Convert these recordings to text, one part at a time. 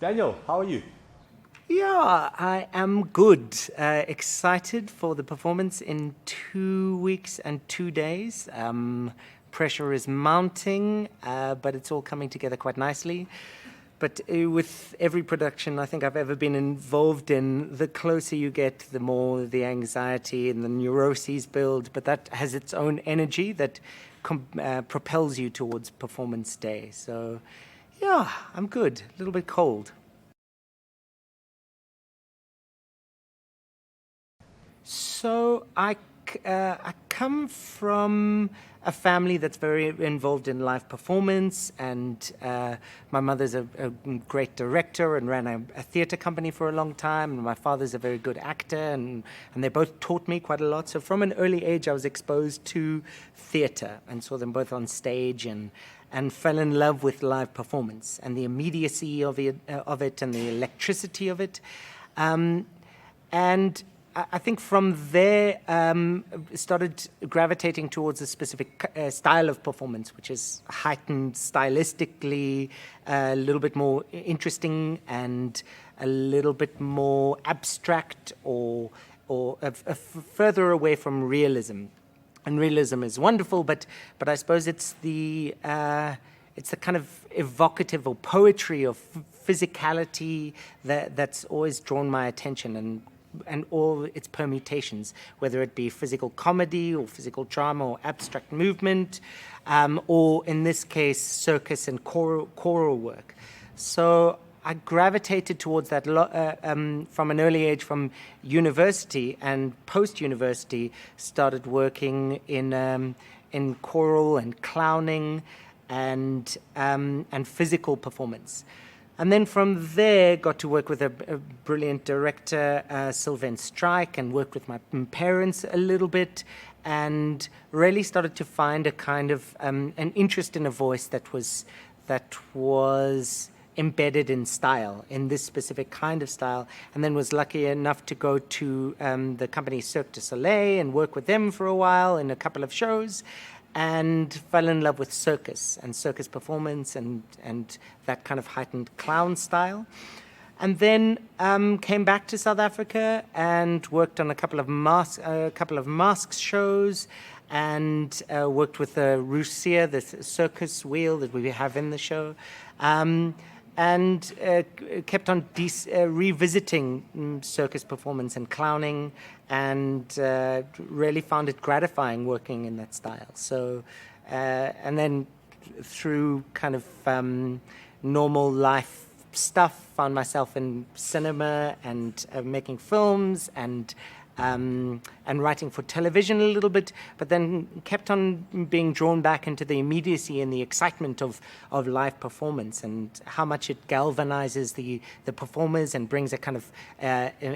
Daniel, how are you? Yeah, I am good. Excited for the performance in 2 weeks and 2 days. Pressure is mounting, but it's all coming together quite nicely. But with every production I think I've ever been involved in, the closer you get, the more the anxiety and the neuroses build. But that has its own energy that propels you towards performance day. So, yeah, I'm good. A little bit cold. So I come from a family that's very involved in live performance, and my mother's a great director and ran a theatre company for a long time, and my father's a very good actor, and they both taught me quite a lot. So from an early age I was exposed to theatre and saw them both on stage and fell in love with live performance and the immediacy of it and the electricity of it. And I think from there started gravitating towards a specific style of performance, which is heightened stylistically, a little bit more interesting and a little bit more abstract or further away from realism. And realism is wonderful, but I suppose it's the kind of evocative or poetry of physicality that's always drawn my attention, and all its permutations, whether it be physical comedy or physical drama or abstract movement, or in this case, circus and choral work. So I gravitated towards that from an early age, from university, and post-university started working in choral and clowning and physical performance. And then from there, got to work with a brilliant director, Sylvain Strike, and worked with my parents a little bit, and really started to find a kind of an interest in a voice that was embedded in style, in this specific kind of style, and then was lucky enough to go to the company Cirque du Soleil and work with them for a while in a couple of shows, and fell in love with circus and circus performance and that kind of heightened clown style. And then came back to South Africa and worked on a couple of masks shows, and worked with Rousseau, the circus wheel that we have in the show, and kept on revisiting circus performance and clowning, and really found it gratifying working in that style. So, and then through kind of normal life stuff, found myself in cinema and making films and writing for television a little bit, but then kept on being drawn back into the immediacy and the excitement of live performance, and how much it galvanizes the performers and brings a kind of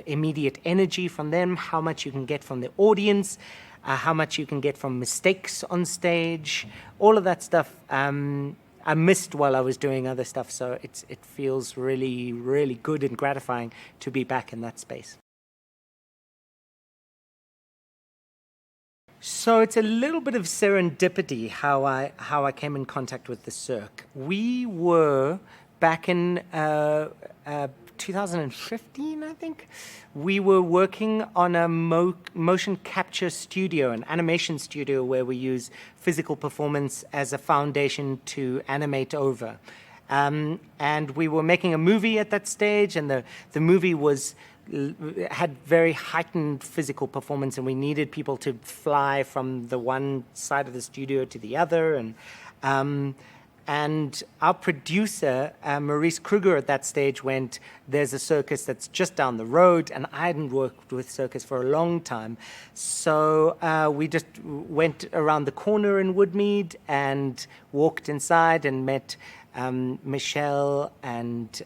immediate energy from them, how much you can get from the audience, how much you can get from mistakes on stage, all of that stuff. I missed while I was doing other stuff, so it feels really, really good and gratifying to be back in that space. So it's a little bit of serendipity how I came in contact with the Cirk. We were back in 2015, I think. We were working on a motion capture studio, an animation studio where we use physical performance as a foundation to animate over. And we were making a movie at that stage, and the movie had very heightened physical performance, and we needed people to fly from the one side of the studio to the other, and our producer, Maurice Kruger, at that stage went, there's a circus that's just down the road, and I hadn't worked with circus for a long time. So we just went around the corner in Woodmead and walked inside and met Michelle and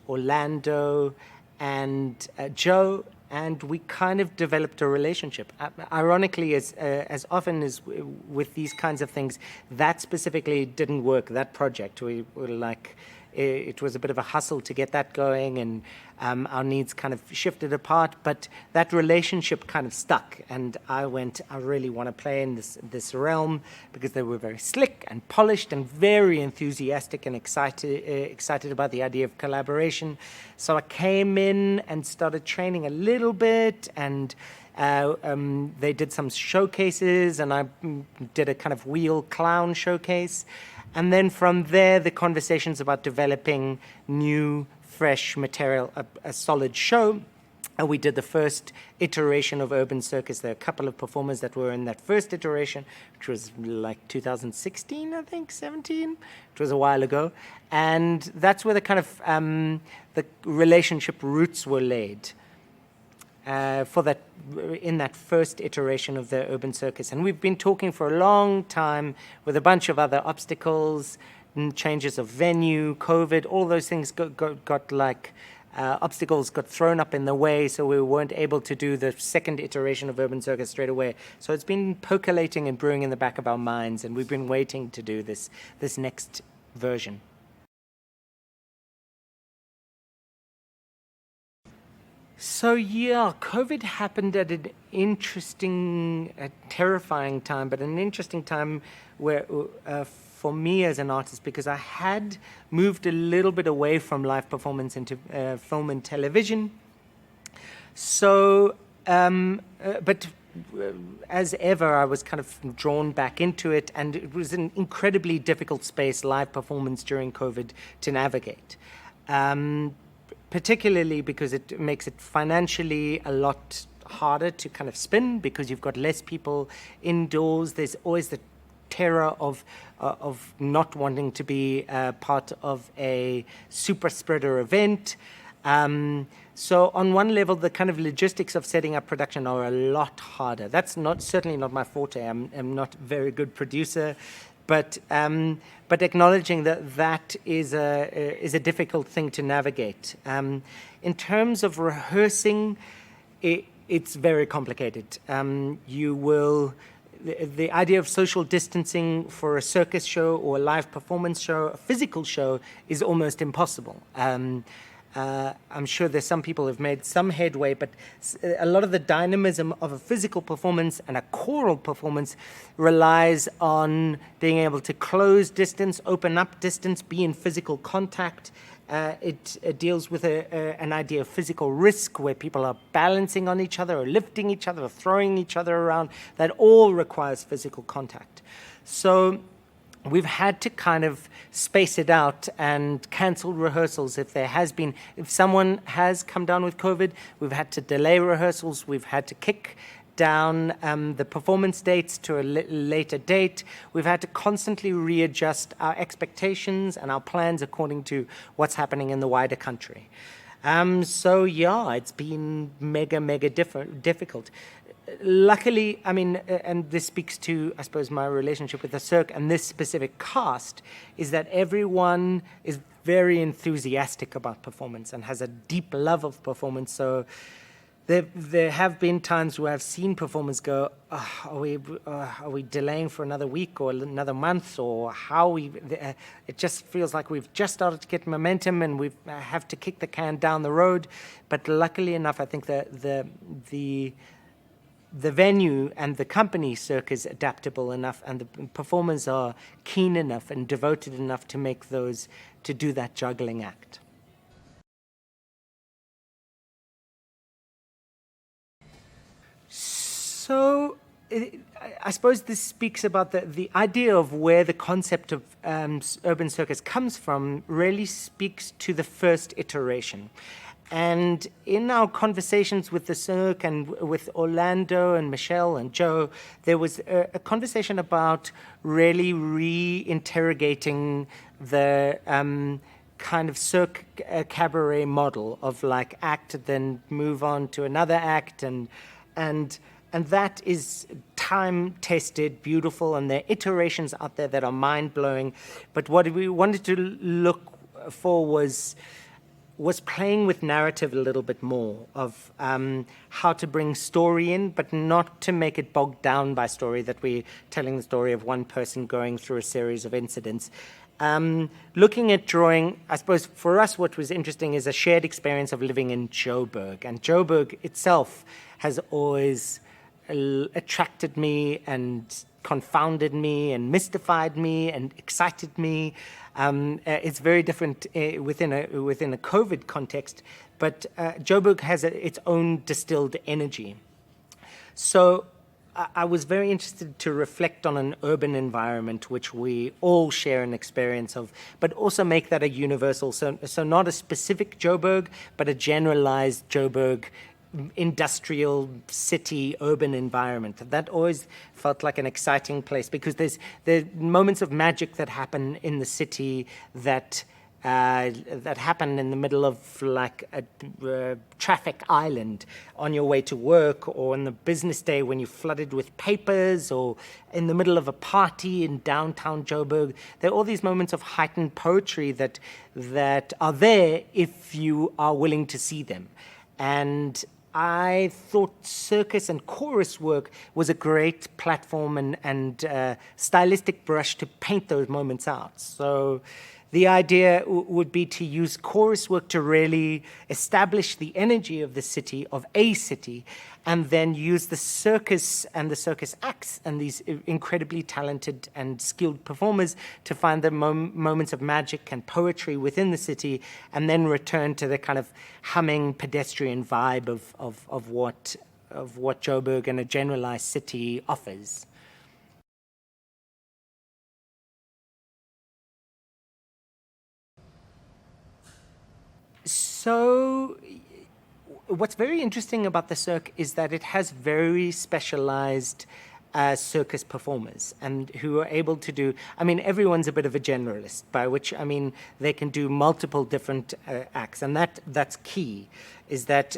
Orlando and Joe, and we kind of developed a relationship. Ironically, as often as with these kinds of things, that specifically didn't work, that project. We were like, it was a bit of a hustle to get that going, and our needs kind of shifted apart, but that relationship kind of stuck, and I really want to play in this realm, because they were very slick and polished and very enthusiastic and excited about the idea of collaboration. So I came in and started training a little bit, and they did some showcases, and I did a kind of wheel clown showcase. And then from there, the conversations about developing new, fresh material, a solid show. And we did the first iteration of Urban Circus. There are a couple of performers that were in that first iteration, which was like 2016, I think, 17. It was a while ago. And that's where the kind of the relationship roots were laid. In that first iteration of the Urban Circus. And we've been talking for a long time with a bunch of other obstacles, changes of venue, COVID, all those things obstacles got thrown up in the way, so we weren't able to do the second iteration of Urban Circus straight away. So it's been percolating and brewing in the back of our minds, and we've been waiting to do this next version. So yeah, COVID happened at an interesting, terrifying time, but an interesting time where for me as an artist, because I had moved a little bit away from live performance into film and television. So, but as ever, I was kind of drawn back into it, and it was an incredibly difficult space, live performance during COVID, to navigate. Particularly because it makes it financially a lot harder to kind of spin, because you've got less people indoors. There's always the terror of not wanting to be part of a super spreader event. So on one level, the kind of logistics of setting up production are a lot harder. That's certainly not my forte. I'm not a very good producer. But acknowledging that is a difficult thing to navigate. In terms of rehearsing, it's very complicated. The idea of social distancing for a circus show or a live performance show, a physical show, is almost impossible. I'm sure there's some people who've made some headway, but a lot of the dynamism of a physical performance and a choral performance relies on being able to close distance, open up distance, be in physical contact. It deals with an idea of physical risk, where people are balancing on each other or lifting each other or throwing each other around. That all requires physical contact. So we've had to kind of space it out and cancel rehearsals if someone has come down with COVID. We've had to delay rehearsals. We've had to kick down the performance dates to a later date. We've had to constantly readjust our expectations and our plans according to what's happening in the wider country. So yeah, it's been mega difficult. Luckily, I mean, and this speaks to, I suppose, my relationship with the Cirque and this specific cast, is that everyone is very enthusiastic about performance and has a deep love of performance. So there have been times where I've seen performers go, are we delaying for another week or another month, or it just feels like we've just started to get momentum and we have to kick the can down the road. But luckily enough, I think the venue and the company Cirk is adaptable enough, and the performers are keen enough and devoted enough to do that juggling act. So I suppose this speaks about the idea of where the concept of Urban Circus comes from. Really speaks to the first iteration. And in our conversations with the Cirque and with Orlando and Michelle and Joe, there was a conversation about really reinterrogating the kind of Cirque cabaret model of like act, then move on to another act, and that is time-tested, beautiful, and there are iterations out there that are mind-blowing. But what we wanted to look for was playing with narrative a little bit more, of how to bring story in, but not to make it bogged down by story, that we're telling the story of one person going through a series of incidents. Looking at drawing, I suppose for us what was interesting is a shared experience of living in Joburg. And Joburg itself has always attracted me and confounded me and mystified me and excited me. It's very different within a COVID context, but Joburg has its own distilled energy. So I was very interested to reflect on an urban environment which we all share an experience of, but also make that a universal, so not a specific Joburg, but a generalized Joburg industrial city urban environment. That always felt like an exciting place because there are moments of magic that happen in the city that happen in the middle of like a traffic island on your way to work, or on the business day when you're flooded with papers, or in the middle of a party in downtown Joburg. There are all these moments of heightened poetry that are there if you are willing to see them. And I thought circus and chorus work was a great platform and stylistic brush to paint those moments out. So the idea would be to use chorus work to really establish the energy of the city, of a city, and then use the circus and the circus acts and these incredibly talented and skilled performers to find the moments of magic and poetry within the city, and then return to the kind of humming pedestrian vibe of what Joburg and a generalized city offers. So what's very interesting about the Cirk is that it has very specialized circus performers, and who are able to do, I mean, everyone's a bit of a generalist, by which I mean they can do multiple different acts, and that's key, is that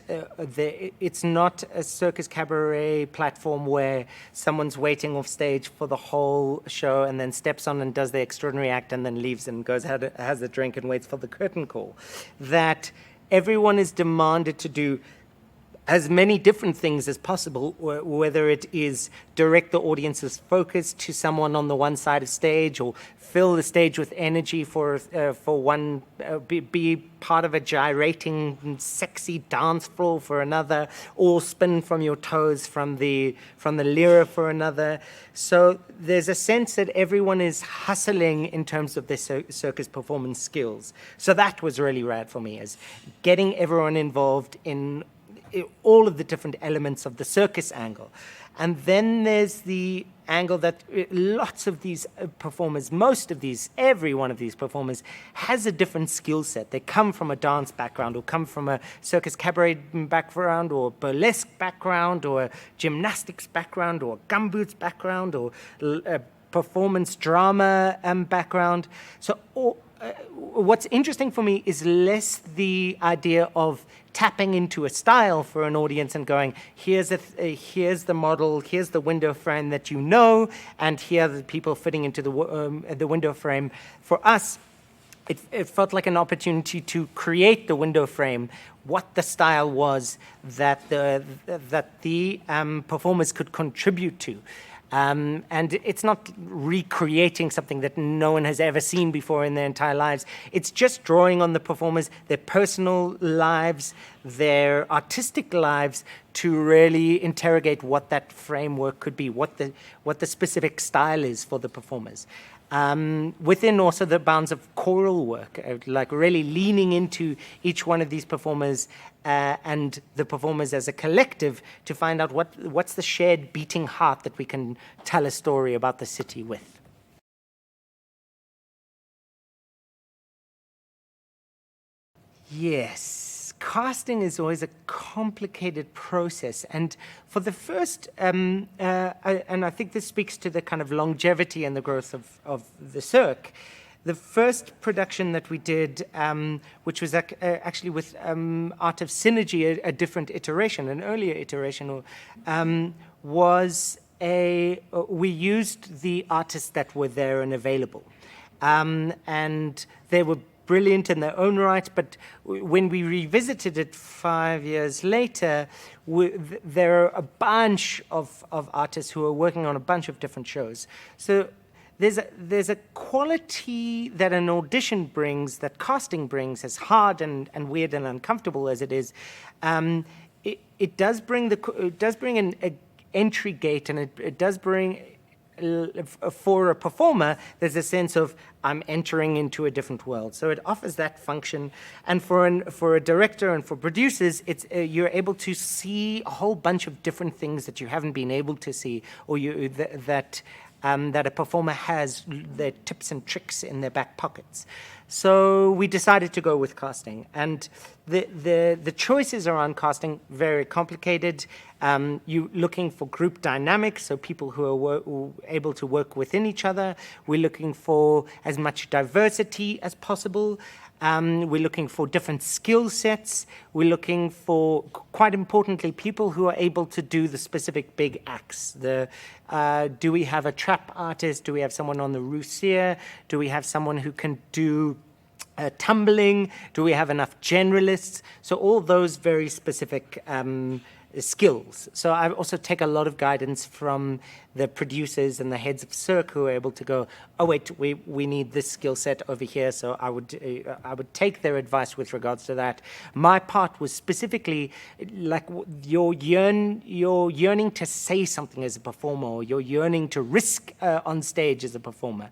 it's not a circus cabaret platform where someone's waiting off stage for the whole show and then steps on and does the extraordinary act and then leaves and goes, has a drink and waits for the curtain call. That everyone is demanded to do as many different things as possible, whether it is direct the audience's focus to someone on the one side of stage, or fill the stage with energy for one, be part of a gyrating, sexy dance floor for another, or spin from your toes from the lyra for another. So there's a sense that everyone is hustling in terms of their circus performance skills. So that was really rad for me, is getting everyone involved in all of the different elements of the circus angle. And then there's the angle that lots of these performers, every one of these performers has a different skill set. They come from a dance background, or come from a circus cabaret background, or burlesque background, or a gymnastics background, or a gumboots background, or a performance drama background. So what's interesting for me is less the idea of tapping into a style for an audience and going, here's the model, here's the window frame that you know, and here are the people fitting into the window frame. For us, it felt like an opportunity to create the window frame, what the style was that the performers could contribute to. And it's not recreating something that no one has ever seen before in their entire lives. It's just drawing on the performers, their personal lives, their artistic lives, to really interrogate what that framework could be, what the specific style is for the performers. Within also the bounds of choral work, like really leaning into each one of these performers and the performers as a collective to find out what's the shared beating heart that we can tell a story about the city with. Yes, casting is always a complicated process, and for the first, and I think this speaks to the kind of longevity and the growth of the Cirk. The first production that we did, which was actually with Art of Synergy, a different iteration, an earlier iteration, was we used the artists that were there and available. And they were brilliant in their own right, but when we revisited it 5 years later, there are a bunch of artists who are working on a bunch of different shows. So there's a quality that an audition brings, that casting brings, as hard and weird and uncomfortable as it is. It does bring an entry gate, and it does bring, for a performer, there's a sense of I'm entering into a different world. So it offers that function, and for a director and for producers, it's you're able to see a whole bunch of different things that you haven't been able to see, or that a performer has their tips and tricks in their back pockets. So we decided to go with casting, and the choices around casting very complicated. You're looking for group dynamics, so people who are able to work within each other. We're looking for as much diversity as possible. We're looking for different skill sets. We're looking for, quite importantly, people who are able to do the specific big acts. Do we have a trap artist? Do we have someone on the Roussier? Do we have someone who can do tumbling? Do we have enough generalists? So all those very specific skills. So I also take a lot of guidance from the producers and the heads of Cirk, who are able to go, oh wait, we need this skill set over here. So I would take their advice with regards to that. My part was specifically like you're yearning to say something as a performer, or you're yearning to risk on stage as a performer.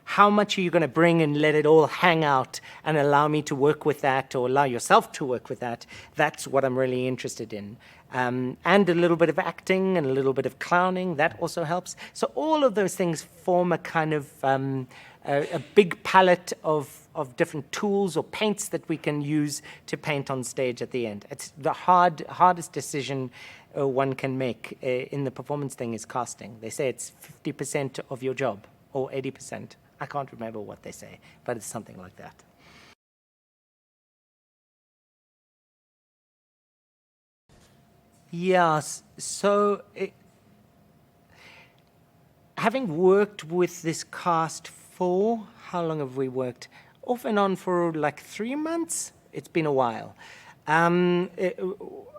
How much are you going to bring and let it all hang out and allow me to work with that, or allow yourself to work with that? That's what I'm really interested in. And a little bit of acting and a little bit of clowning, that also helps. So all of those things form a kind of a big palette of different tools or paints that we can use to paint on stage at the end. It's the hardest decision one can make in the performance thing is casting. They say it's 50% of your job, or 80%. I can't remember what they say, but it's something like that. Yes, so having worked with this cast for, how long have we worked? Off and on for like 3 months. It's been a while.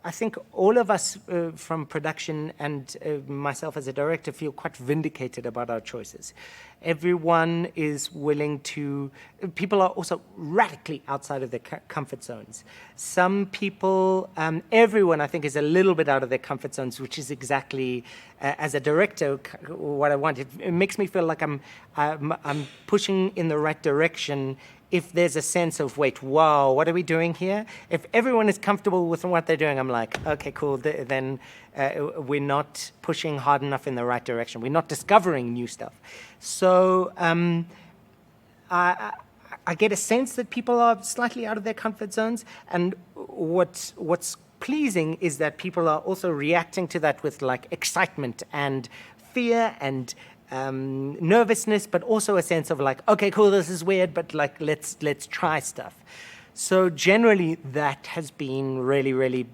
I think all of us from production and myself as a director feel quite vindicated about our choices. Everyone is willing to, people are also radically outside of their comfort zones. Some people, everyone I think is a little bit out of their comfort zones, which is exactly, as a director, what I want. It makes me feel like I'm pushing in the right direction. If there's a sense of, wait, wow, what are we doing here? If everyone is comfortable with what they're doing, I'm like, okay, cool, then we're not pushing hard enough in the right direction. We're not discovering new stuff. So I get a sense that people are slightly out of their comfort zones, and what's pleasing is that people are also reacting to that with like excitement and fear and nervousness, but also a sense of like, okay, cool, this is weird, but like let's try stuff. So generally, that has been really, really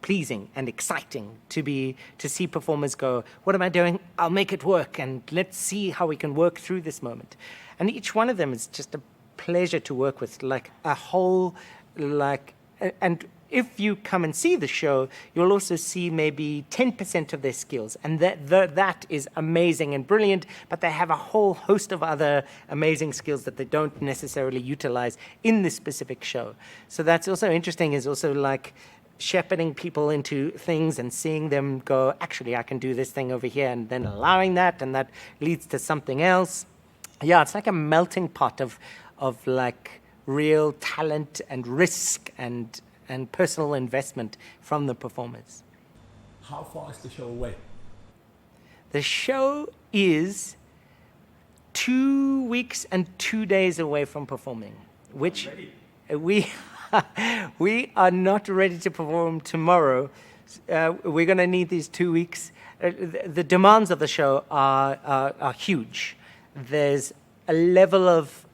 pleasing and exciting to see performers go, what am I doing? I'll make it work, and let's see how we can work through this moment. And each one of them is just a pleasure to work with, like a whole, like, and if you come and see the show, you'll also see maybe 10% of their skills, and that is amazing and brilliant, but they have a whole host of other amazing skills that they don't necessarily utilize in this specific show. So that's also interesting, is also like shepherding people into things and seeing them go, actually, I can do this thing over here, and then allowing that, and that leads to something else. Yeah, it's like a melting pot of like real talent and risk and personal investment from the performers. How far is the show away? The show is 2 weeks and 2 days away from performing, which we are not ready to perform tomorrow. We're going to need these 2 weeks. The demands of the show are huge. There's a level of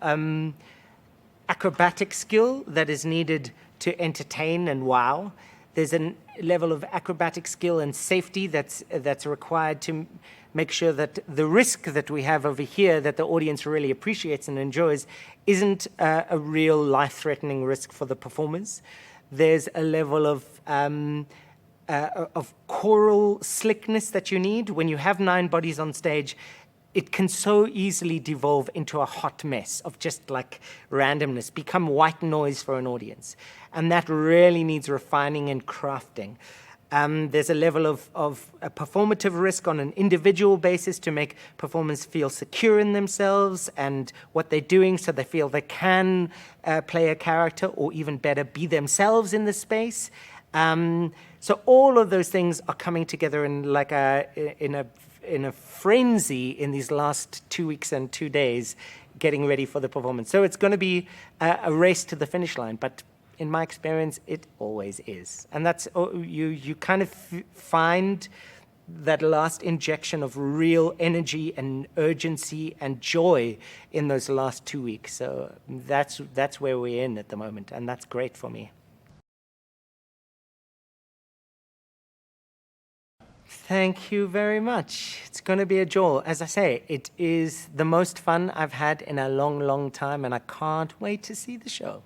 acrobatic skill that is needed to entertain and wow. There's a level of acrobatic skill and safety that's required to make sure that the risk that we have over here that the audience really appreciates and enjoys isn't a real life-threatening risk for the performers. There's a level of choral slickness that you need. When you have 9 bodies on stage, it can so easily devolve into a hot mess of just like randomness, become white noise for an audience. And that really needs refining and crafting. There's a level of a performative risk on an individual basis to make performers feel secure in themselves and what they're doing, so they feel they can play a character, or even better, be themselves in the space. So all of those things are coming together in like in a frenzy in these last 2 weeks and 2 days, getting ready for the performance. So it's going to be a race to the finish line, but in my experience, it always is. And that's, you kind of find that last injection of real energy and urgency and joy in those last 2 weeks. So that's where we're in at the moment, and that's great for me. Thank you very much. It's going to be a joy. As I say, it is the most fun I've had in a long, long time, and I can't wait to see the show.